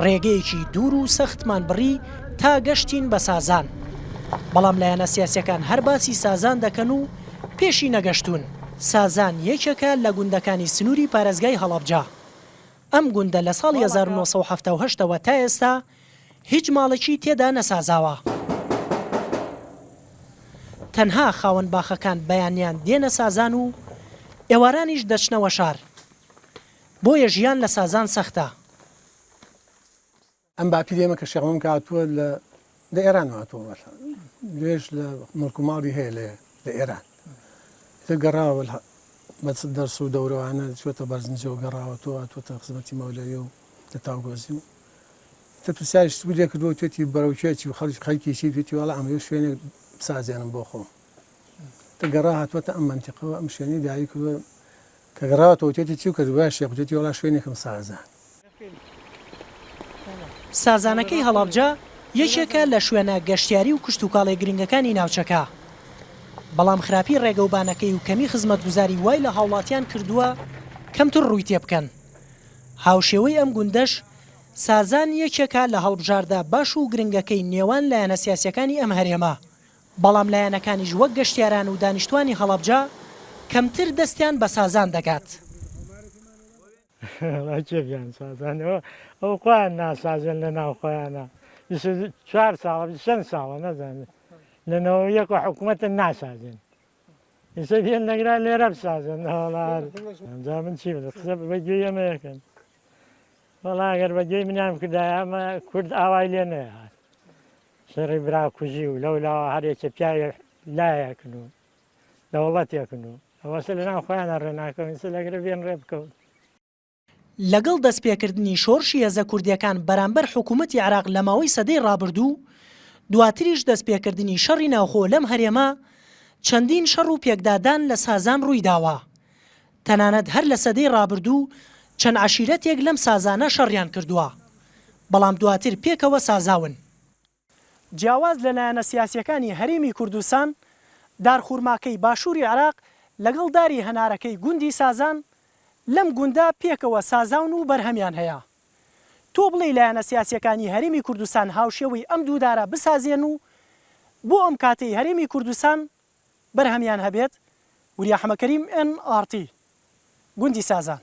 ڕێگەیەکی دوور و سەختمان بڕی تا گەشتین بە سازان. بەڵام لایەنە سیاسسیەکان هەر باسی سازان دەکەن و پێشی نەگەشتون. سازان یەکێکە لە گوندەکانی سنووری پارێزگای هەڵەبجە. ئەم گوندە لە ساڵی 1970ەوە تا ئێستا هیچ ماڵێکی تێدا نەسازاوە. تەنها خاوەن باخەکان بەیانیان دێنە سازان و ئێوارانیش دەچنەوە شار. بۆیە ژیان لە سازان سەختە. ئەم باپی لێمە کە شێخمەم کاتووە لە ئێران هاتووە لێش لە مڵک و ماڵی هەیە لە ئێران گەڕاوە بەچ دەرس و دەورەوانە چۆتە بەرزنجەوە گەڕاوەتەوە هاتووەتە خزمەتی مەولەوی و لە تاوگۆزی و پرسیارش سوودێک کردووە توێتی بەرەوکێکی و خەڵکیشی توێتی وەڵا ئەمە شوێنێک سازێنم بۆ خۆم گەڕا هاتووەتە ئەم منتیقەوە ئەم شوێنی دایی کردووە کە گەڕاوەتەوە توێتی چی و کردووە شێخوتێتی وەڵا شوێنێکم سازان. سازانەکەی هەڵەبجە یەکێکە لە شوێنە گەشتیاری و کشتتوکاڵی گرنگەکانی ناوچەکە. بەڵام خراپی ڕێگەوبانەکەی و کەمی خزمەتگوزاری وای لە هاوڵاتیان کردووە کەمتر ڕووی تێ بکەن. هاوشێوەی ئەم گوندەش سازان یەکێکە لە هەڵبژاردا باش و گرنگەکەی نێوان لایەنە سیاسسیەکانی ئەم هەرێمە. بەڵام لایەنەکانیش وەک گەشتیاران و دانیشتوانی هەڵەبجە کەمتر دەستیان بە سازان دەگات. ئەو خۆیان ناسازن لە ناو خۆیانە 4 ساڵ چەند ساڵە نەزانێت لەنەوە یەک حکوومەتە ناسازن ئێستا پێ نەگرا لێرە بسازن ئەمجا من چی قسە بەگوێی ئەمە یەکەن وەڵا ئەگەر بەگوێی منیان کردایە ئەمە کورد ئاوای لێ نەهات شەڕی برا کوژی و لەولاوە هەرێکە پیاوی لایەکن و دەوڵەتێکن و ئەوەسە لە ناو خۆیانە ڕێناکەون ئێستا لەگرە بێن ڕێ بکەون. لەگەڵ دەستپێکردنی شۆڕشی هێزە کوردیەکان بەرامبەر حکوومەتی عێراق لە ماوەی سەدەی ڕابردوو دواتریش دەستپێکردنی شەڕی ناوخۆ لەم هەرێمە چەندین شەڕ و پێکدادان لە سازان ڕوویداوە. تەنانەت هەر لە سەدەی ڕابردوو چەند عەشیرەتێک لەم سازانە شەڕیان کردووە بەڵام دواتر پێکەوە سازاون. جیاواز لەلایەنە سیاسسیەکانی هەرێمی کوردستان دارخورماکەی باشووری عێراق لەگەڵ داری هەنارەکەی گوندی سازان لەم گوندا پێکەوە سازاون و بەرهەمیان هەیە. تۆ بڵێ لایەنە سیاسسیەکانی هەرێمی کوردستان هاوشێوەی ئەم دوودارە بسازێن و بۆ ئەم کاتەی هەرێمی کوردستان بەرهەمیان هەبێت. وریا حەمەکەریم NRT گوندی سازان.